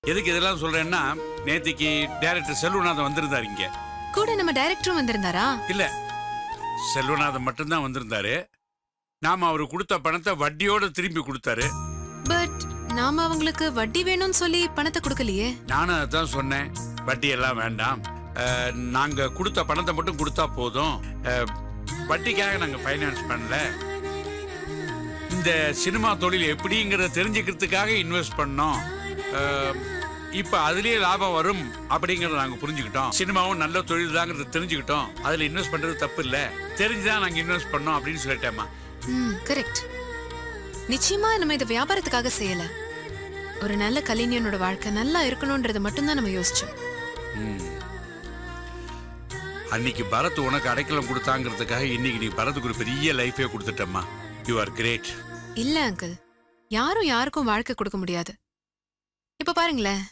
எதுக்கு இதெல்லாம் சொல்றேன்னா, நேத்திக்கு டைரக்டர் செல்வநாதன் வந்திருந்தாரு இங்க. கூட நம்ம டைரக்டரும் வந்திருந்தாரா? இல்ல, செல்வநாதன் மட்டும்தான் வந்திருந்தாரு. நாம அவரு கொடுத்த பணத்தை வட்டியோட திரும்பி கொடுத்தாரு. பட் நாம அவங்களுக்கு வட்டி வேணும்னு சொல்லி பணத்தை கொடுக்கலையே. நானும் அதான் சொன்னேன், வட்டி எல்லாம் வேண்டாம், நாங்க கொடுத்த பணத்தை மட்டும் கொடுத்தா போதும், வட்டிக்காக நாங்க ஃபைனான்ஸ் பண்ணல, இந்த சினிமா தொழில் எப்படிங்கிறத தெரிஞ்சுக்கிறதுக்காக இன்வெஸ்ட் பண்ணோம், இப்ப அதுலயே லாபம் வரும் அப்படிங்கறத நாங்க புரிஞ்சுக்கிட்டோம், சினிமாவும் நல்ல தொழில் தாங்கிறத தெரிஞ்சுக்கிட்டோம், அதுல இன்வெஸ்ட் பண்றது தப்பு இல்ல, தெரிஞ்சுதான் நாங்க இன்வெஸ்ட் பண்ணோம் அப்படின்னு சொல்லிட்டேம்மா. கரெக்ட். நிச்சயமா நம்ம இதை வியாபாரத்துக்காக செய்யல, ஒரு நல்ல கலைஞனோட வாழ்க்கை நல்லா இருக்கணும்ன்றத மட்டும்தான் நம்ம யோசிச்சோம். அன்னைக்கு பரத் உனக்கு அடைக்கலம் கொடுத்தாங்கிறதுக்காக இன்னைக்கு நீ பரத்துக்கு ஒரு பெரிய லைஃபே கொடுத்துட்டம்மா. You are great. இல்ல அங்கிள், யாரும் யாருக்கும் வாழ்க்கை கொடுக்க முடியாது. இப்ப பாருங்களேன்,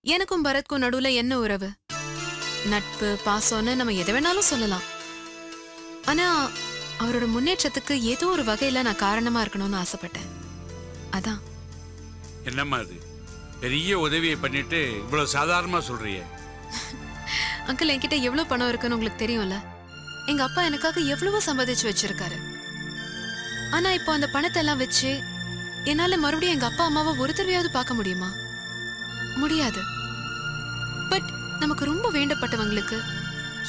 எனக்கும் பரத்க்கும் நடுவுல என்ன உறவு? நட்பு, பாசம்னு நம்ம எதை வேணாலும் சொல்லலாம். ஆனா அவரோட முன்னேற்றத்துக்கு ஏதோ ஒரு வகையில நான் காரணமா இருக்கணும்னு ஆசைப்பட்டேன். அதான். என்னம்மா அது, பெரிய உதவியை பண்ணிட்டு இவ்வளவு சாதாரணமா சொல்றிய? அங்கிள், என்கிட்ட எவ்வளவு பணம் இருக்குன்னு உங்களுக்கு தெரியும்ல. எங்க அப்பா எனக்காக எவ்வளவோ சம்பாதிச்சு வச்சிருக்காரு. ஆனா இப்போ அந்த பணத்தை எல்லாம் வச்சு என்னால மறுபடியும் எங்க அப்பா அம்மாவை ஒரு தடவையாவது பார்க்க முடியுமா? முடியாது. பட் நமக்கு ரொம்ப வேண்டப்பட்டவங்களுக்கு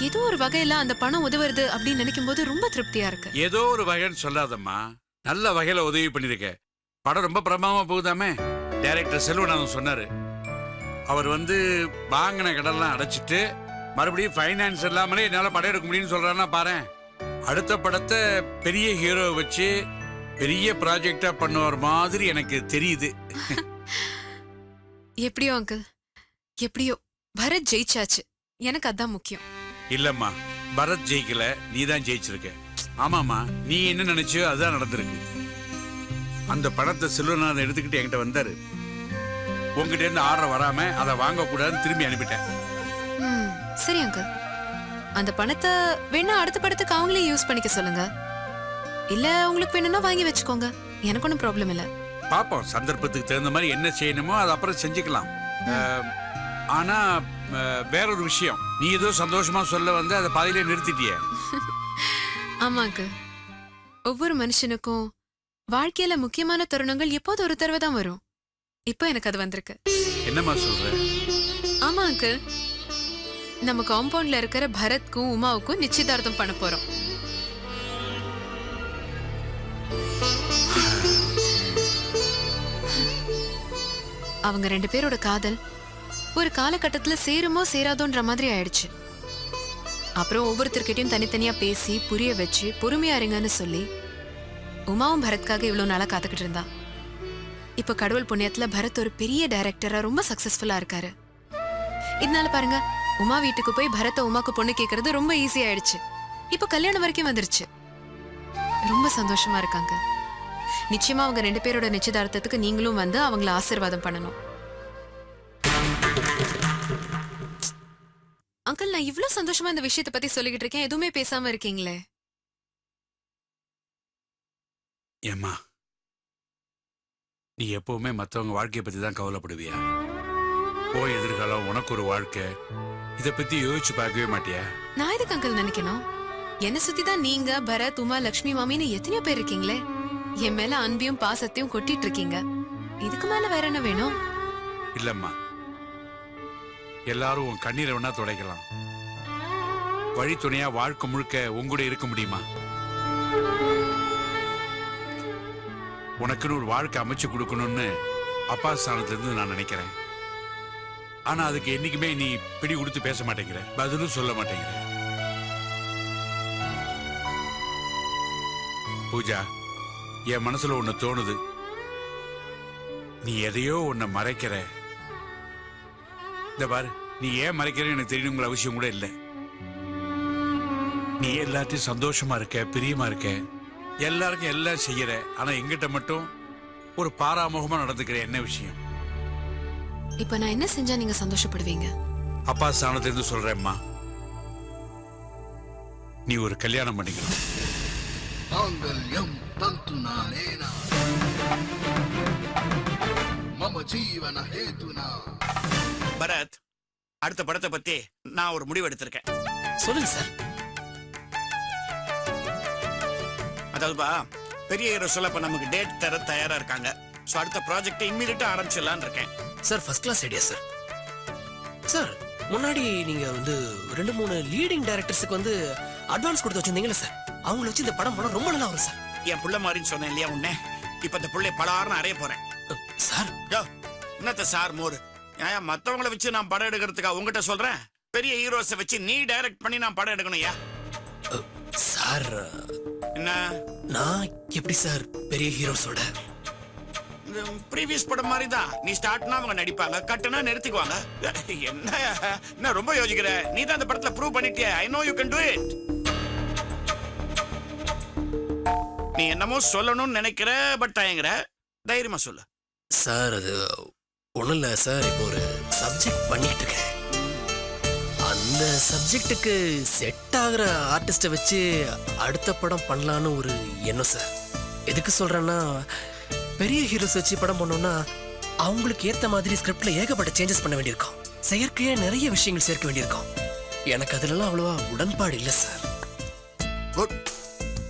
ஏதோ ஒரு வகையில அந்த பணம் உதவுறது அப்படின்னு நினைக்கும் போது ரொம்ப திருப்தியா இருக்கு. ஏதோ ஒரு வகைன்னு சொல்லாதம்மா, நல்ல வகையில உதவி பண்ணிருக்க. படம் ரொம்ப பிரபலமா போகுதாமே. டைரக்டர் செல்வநாதன் சொன்னாரு, அவர் வாங்கின கடன்லாம் அடைச்சிட்டு மறுபடியும் ஃபைனான்ஸ் இல்லாமலே என்னால படம் எடுக்க முடியும்னு சொல்றாருன்னா பாரு. அடுத்த படத்தை பெரிய ஹீரோ வச்சு பெரிய ப்ராஜெக்டா பண்ணுவார் மாதிரி எனக்கு தெரியுது. எப்படியோ அங்கிள், எப்படியோ பரத் ஜெயிச்சாச்சு, எனக்கு அதான் முக்கியம். இல்லம்மா, பரத் ஜெயிக்கல, நீ தான் ஜெயிச்சிருக்க. ஆமாமா, நீ என்ன நினைச்சியோ அதுதான் நடந்திருக்கு. அந்த பணத்தை செல்வநாதன் எடுத்துக்கிட்டு என்கிட்ட வந்தாரு. உங்ககிட்ட இருந்து ஆர்டர் வராம அதை வாங்க கூடாதுன்னு திரும்பி அனுப்பிட்டேன். சரி அங்கிள், அந்த பணத்தை வேணா அடுத்த படத்துக்கு அவங்களே யூஸ் பண்ணிக்க சொல்லுங்க. இல்ல உங்களுக்கு வேணும்னா வாங்கி வச்சுக்கோங்க, எனக்கு ஒன்றும் ப்ராப்ளம் இல்லை. பாப்போம், சந்தர்ப்பத்துக்கு தகுந்த மாதிரி என்ன செய்யணுமோ அது அப்புறம் செஞ்சுக்கலாம். ஆனா வேறொரு விஷயம், நீ ஏதோ சந்தோஷமா சொல்ல அதை பாதியிலே நிறுத்திட்டிய. ஆமாங்க, ஒவ்வொரு மனுஷனுக்கும் வாழ்க்கையில முக்கியமான தருணங்கள் எப்போது ஒரு தடவை தான் வரும். இப்போ எனக்கு அது வந்திருக்கு. என்னம்மா சொல்ற? ஆமாங்க, நம்ம காம்பவுண்ட்ல இருக்கிற பரத்க்கும் உமாவுக்கும் நிச்சயதார்த்தம் பண்ண போறோம். அவங்க ரெண்டு பேரோட காதல் ஒரு காலகட்டத்துல சேருமோ சேராதோன்ற மாதிரி ஆயிடுச்சு. அப்புறம் ஒவ்வொருத்தர்கிட்டையும் தனித்தனியா பேசி புரிய வச்சு பொறுமையா இருங்கன்னு சொல்லி உமாவும் பரத்காக இவ்வளவு நாளா காத்துக்கிட்டு இருந்தா. இப்ப கடவுள் புண்ணியத்துல பரத் ஒரு பெரிய டைரக்டரா ரொம்ப சக்சஸ்ஃபுல்லா இருக்காரு. இதனால பாருங்க, உமா வீட்டுக்கு போய் பரத்த உமாக்கு பொண்ணு கேட்கறது ரொம்ப ஈஸி ஆயிடுச்சு. இப்ப கல்யாணம் வரைக்கும் வந்துருச்சு. ரொம்ப சந்தோஷமா இருக்காங்க. நிச்சயமா அவங்க ரெண்டு பேரோட நிச்சயதார்த்தத்துக்கு நீங்களும் அவங்கள ஆசீர்வாதம் பண்ணணும். அங்கிள், நான் இவ்ளோ சந்தோஷமா இந்த விஷயத்தை பத்தி சொல்லிக்கிட்டு இருக்கேன், எதுவுமே பேசாம இருக்கீங்களே. ஏம்மா, நீ எப்பவுமே மத்தவங்க வாழ்க்கையை பத்தி தான் கவலைப்படுவியா? போய் எதிர்காலம், உனக்கு ஒரு வாழ்க்கை, இத பத்தி யோசிச்சு பார்க்கவே மாட்டியா? நான் எதுக்கு அங்கிள் நினைக்கணும்? என்ன சுத்தி தான் நீங்க, பரத், உமா, லட்சுமி மாமின்னு எத்தனையோ பேர் இருக்கீங்களே. என் மேல அன்பையும் பாசத்தையும் கொட்டிட்டு இருக்கீங்க. இதுக்கு மேல வேற என்ன வேணும்? இல்லம்மா, எல்லாரும் உன் கண்ணீரை வேணா துடைக்கலாம், வழி துணையா வாழ்க்கை முழுக்க உங்கூட இருக்க முடியுமா? உனக்குன்னு ஒரு வாழ்க்கை அமைச்சு கொடுக்கணும்னு அப்பா ஸ்தானத்திலிருந்து நான் நினைக்கிறேன். ஆனா அதுக்கு என்னைக்குமே நீ பிடி கொடுத்து பேச மாட்டேங்கிற, பதிலும் சொல்ல மாட்டேங்கிற. பூஜா, என் மனசுல ஒண்ணு தோணுது. நீ எதையோ ஒன்ன மறைக்கிற. இந்த பாரு, நீ ஏன் மறைக்கிற எனக்கு தெரியணுங்கிற அவசியம் கூட இல்லை. நீ எல்லாத்தையும் சந்தோஷமா இருக்க, பிரியமா இருக்க, எல்லாருக்கும் எல்லாம் செய்யற. ஆனா எங்கிட்ட மட்டும் ஒரு பாராமுகமா நடந்துக்கிற. என்ன விஷயம்? இப்ப நான் என்ன செஞ்சா நீங்க சந்தோஷப்படுவீங்க? அப்பா ஸ்தானத்திலிருந்து சொல்றேம்மா, நீ ஒரு கல்யாணம் பண்ணிக்கணும். மம जीवन हेतुना பரத், அடுத்த படத்தை பத்தி நான் ஒரு முடிவு எடுத்திருக்கேன். சொல்லுங்க சார். அதாவதுப்பா, பெரிய ஹீரோ சொல்ல இப்ப நமக்கு டேட் தர தயாரா இருக்காங்க. சோ அடுத்த ப்ராஜெக்ட் இம்மீடியட்டா ஆரம்பிச்சிடலான்னு இருக்கேன். Sir first class idea sir. Sir முன்னாடி நீங்க வந்து 2-3 லீடிங் டைரக்டர்ஸ்க்கு வந்து அட்வான்ஸ் கொடுத்து வச்சிருந்தீங்களா சார்? அவங்கள வச்சு இந்த படம் பண்ணா ரொம்ப நல்லா வரும் சார். என் புள்ள மாதிரின்னு சொன்னேன் இல்லையா உன்ன? இப்ப இந்த புள்ளை பலாருன்னு அறைய போறேன். சார் யோ, என்னத்த சார் மோர்? ஏன் மத்தவங்கள வச்சு நான் படம் எடுக்கிறதுக்கா உங்ககிட்ட சொல்றேன்? பெரிய ஹீரோஸை வச்சு நீ டைரக்ட் பண்ணி நான் படம் எடுக்கணும்யா. சார் என்ன நான் எப்படி சார் பெரிய ஹீரோஸோட ப்ரீவியஸ் படம் மாதிரி தான். நீ ஸ்டார்ட்னா அவங்க நடிப்பாங்க, கட்டுனா நிறுத்திக்குவாங்க. என்ன ரொம்ப யோசிக்கிற? நீ தான் அந்த படத்துல ப்ரூவ் பண்ணிட்டிய. I know you can do it. நீ என்னமோ சொல்லணும்னு நினைக்கிற, பட் தயங்குற. தைரியமா சொல்லு. சார். அது ஒண்ணும் இல்ல சார். இப்போ ஒரு சப்ஜெக்ட் பண்ணிட்டு இருக்கேன். அந்த சப்ஜெக்ட்டுக்கு செட் ஆகுற ஆர்டிஸ்ட வச்சு அடுத்த படம் பண்ணலான்னு ஒரு எண்ணம் சார். எதுக்கு சொல்றேன்னா, பெரிய ஹீரோஸ் வச்சு படம் பண்ணோம்னா அவங்களுக்கு ஏத்த மாதிரி ஸ்கிரிப்ட்ல ஏகப்பட்ட சேஞ்சஸ் பண்ண வேண்டியிருக்கும். செயற்கையா நிறைய விஷயங்கள் சேர்க்க வேண்டியிருக்கும். எனக்கு அதுலலாம் அவ்வளவா உடன்பாடு இல்லை சார். குட்.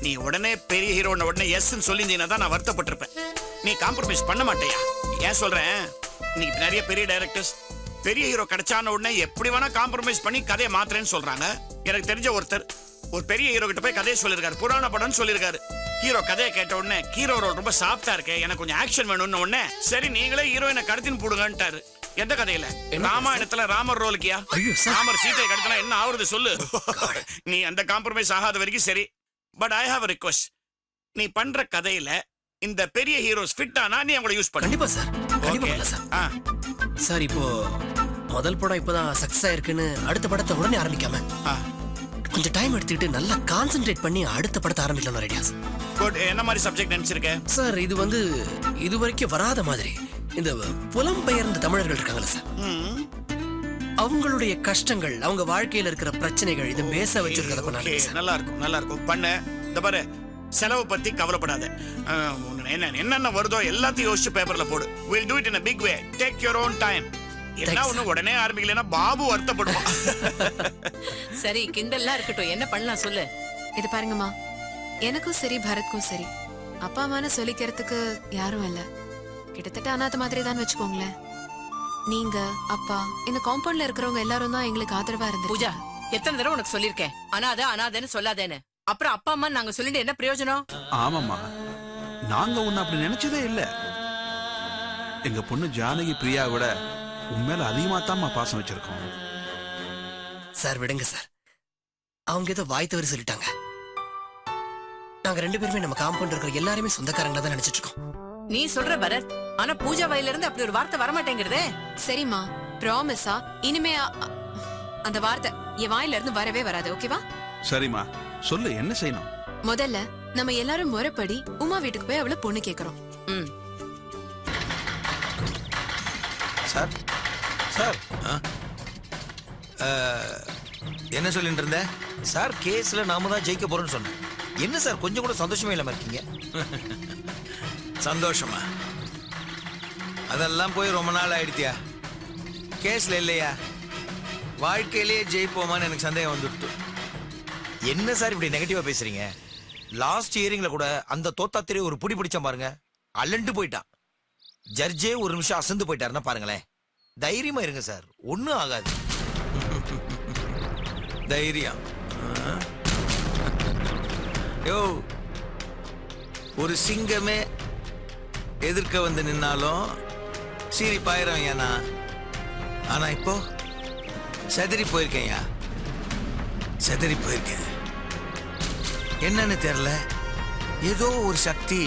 நீ உடனே பெரிய ஹீரோன உடனே எஸ்ன்னு சொல்லியிருந்தீங்கன்னா தான் நான் வருத்தப்பட்டிருப்பேன். நீ காம்ப்ரமைஸ் பண்ண மாட்டேயா? ஏன் சொல்றேன், நீ நிறைய பெரிய டைரக்டர்ஸ் பெரிய ஹீரோ கிடைச்சான உடனே எப்படி வேணா காம்ப்ரமைஸ் பண்ணி கதையை மாத்துறேன்னு சொல்றாங்க. எனக்கு தெரிஞ்ச ஒருத்தர் ஒரு பெரிய ஹீரோ கிட்ட போய் கதையை சொல்லிருக்காரு, புராண படம்னு சொல்லிருக்காரு. ஹீரோ கதையை கேட்ட உடனே ஹீரோ ரோல் ரொம்ப சாஃப்டா இருக்கு, எனக்கு கொஞ்சம் ஆக்ஷன் வேணும்னு உடனே சரி நீங்களே ஹீரோயினை கடத்தின்னு போடுங்கன்ட்டாரு. எந்த கதையில? ராமாயணத்துல ராமர் ரோலுக்கியா? ராமர் சீதையை கடத்தினா என்ன ஆகுறது சொல்லு? நீ அந்த காம்ப்ரமைஸ் ஆகாத வரைக்கும் சரி. But I have a request. நீ பண்ற கதையில இந்த பெரிய ஹீரோஸ் ஃபிட் ஆனா நீ அவங்கள யூஸ் பண்ணு. கண்டிப்பா சார். கண்டிப்பா பண்ணலாம் சார். சார் இப்போ முதல் படம் இப்பதான் சக்சஸ் ஆயிருக்குன்னு அடுத்த படத்தை உடனே ஆரம்பிக்காம கொஞ்சம் டைம் எடுத்துக்கிட்டு நல்லா கான்சென்ட்ரேட் பண்ணி அடுத்த படத்தை ஆரம்பிக்கலாம் ரெடியா சார். குட். என்ன மாதிரி சப்ஜெக்ட் நினைச்சிருக்கேன் சார்? இது வந்து இது வரைக்கும் வராத மாதிரி இந்த புலம்பெயர்ந்த தமிழர்கள் இருக்காங்களா சார், அவங்களுடைய கஷ்டங்கள், அவங்க வாழ்க்கையில இருக்கிற பிரச்சனைகள் இதை பேச வச்சிருக்கிறத பண்ணாங்க. நல்லா இருக்கும், நல்லா இருக்கும். பண்ண இந்த பாரு, செலவு பத்தி கவலைப்படாத. என்னென்ன வருதோ எல்லாத்தையும் யோசிச்சு பேப்பர்ல போடு. We'll do it in a big way. Take your own time. என்ன ஒண்ணு உடனே ஆரம்பிக்கலன்னா பாபு வருத்தப்படுவான். சரி, கிண்டல்லாம் இருக்கட்டும், என்ன பண்ணலாம் சொல்லு. இது பாருங்கம்மா, எனக்கும் சரி பரத்க்கும் சரி அப்பா அம்மான்னு சொல்லிக்கிறதுக்கு யாரும் இல்ல. கிட்டத்தட்ட அனாத மாதிரி தான் வச்சுக்கோங்களேன். நீங்க அப்பா இந்த காம்பவுண்ட்ல இருக்கிறவங்க எல்லாரும் தான் எங்களுக்கு ஆதரவா இருந்து. பூஜா, எத்தனை தடவை உனக்கு சொல்லிருக்கேன் அனாதைன்னு சொல்லாதேன்னு. அப்புறம் அப்பா அம்மா நாங்க சொல்லிட்டு என்ன பிரயோஜனம்? ஆமாம்மா, நாங்க உன்னை அப்படி நினைச்சதே இல்ல. எங்க பொண்ணு ஜானகி பிரியா விட உண்மையில அதிகமா தான் பாசம் வச்சிருக்கோம். சார் விடுங்க சார், அவங்க ஏதோ வாய் தவறி சொல்லிட்டாங்க. நாங்க 2 பேருமே நம்ம காம்பவுண்ட் இருக்கிற எல்லாருமே சொந்தக்காரங்களா தான் நினைச்சிட்டு இருக்கோம். நீ சொல்ற பரத், ஆனா பூஜா வாயில இருந்து அப்படி ஒரு வார்த்தை வரமாட்டேங்கிறதே. சரிம்மா, ப்ராமிஸா இனிமே அந்த வார்த்தை என் வாயில இருந்து வரவே வராது. ஓகேவா? சரிம்மா, சொல்லு என்ன செய்யணும்? முதல்ல நம்ம எல்லாரும் முறைப்படி உமா வீட்டுக்கு போய் அவளை பொண்ணு கேக்குறோம். சார் சார் என்ன சொல்லிட்டு இருந்த சார்? கேஸ்ல நாம தான் ஜெயிக்க போறோம்னு சொன்னேன். என்ன சார் கொஞ்சம் கூட சந்தோஷமே இல்லாம இருக்கீங்க? சந்தோஷமா? அதெல்லாம் போய் ரொம்ப நாள் ஆயிடுத்தியா? கேஸ்ல இல்லையா? வாழ்க்கையிலேயே ஜெயிப்போமான்னு எனக்கு சந்தேகம் வந்துடுது. என்ன சார் இப்படி நெகட்டிவா பேசுறீங்க? லாஸ்ட் ஹியரிங்ல கூட அந்த தோத்தாத்திரி ஒரு புடி பிடிச்ச பாருங்க, அலண்டு போயிட்டான். ஜட்ஜே ஒரு நிமிஷம் அசந்து போயிட்டாருன்னா பாருங்களேன். தைரியமா இருங்க சார், ஒன்னும் ஆகாது. தைரியம்? யோ, ஒரு சிங்கமே எதிர்க்க வந்து நின்னாலும் சீரி பாயிரம் ஏன்னா. ஆனா இப்போ செதறி போயிருக்கேன்யா, செதறி போயிருக்கேன். என்னன்னு தெரியல, ஏதோ ஒரு சக்தி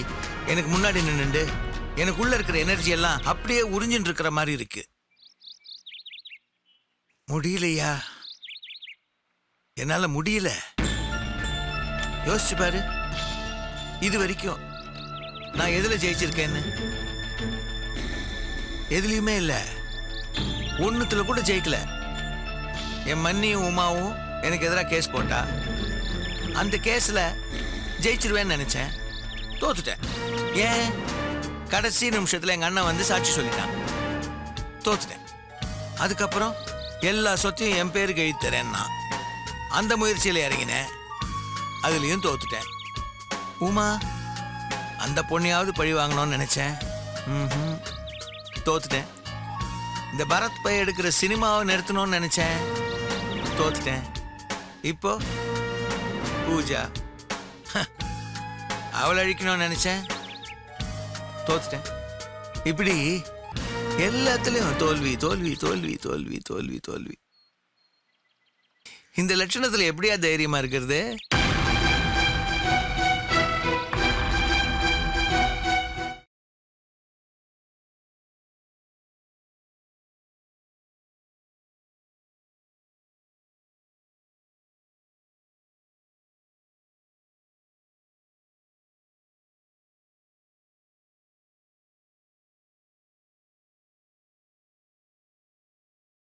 எனக்கு முன்னாடி நின்னுண்டு எனக்குள்ள இருக்கிற எனர்ஜி எல்லாம் அப்படியே உறிஞ்சிட்டு இருக்கிற மாதிரி இருக்கு. முடியலையா? என்னால முடியல. யோசிச்சு பாரு, இது வரைக்கும் நான் எதுல ஜெயிச்சிருக்கேன்னு? எதுலயுமே இல்ல, ஒண்ணுத்துல கூட ஜெயிக்கல. என் மன்னியும் உமாவும் எனக்கு எதிராக கேஸ் போட்டா, அந்த கேஸ்ல ஜெயிச்சிருவேன்னு நினைச்சேன், தோத்துட்டேன். ஏன்? கடைசி நிமிஷத்துல எங்க அண்ணன் வந்து சாட்சி சொல்லிட்டான். தோத்துட்டேன். அதுக்கப்புறம் எல்லா சொத்தையும் என் பேருக்கு எழுதி தரேன்னா அந்த முயற்சியில இறங்கினேன். அதுலயும் தோத்துட்டேன். உமா அந்த பொண்ணையாவது பழி வாங்கணும்னு நினைச்சேன். தோத்துட்டேன். இந்த பரத் பை எடுக்கிற சினிமாவை நிறுத்தணும்னு நினைச்சேன். தோத்துட்டேன். இப்போ பூஜா அவளை அழிக்கணும்னு நினைச்சேன். தோத்துட்டேன். இப்படி எல்லாத்துலயும் தோல்வி தோல்வி தோல்வி தோல்வி தோல்வி தோல்வி. இந்த லட்சணத்துல எப்படியா தைரியமா இருக்கிறது?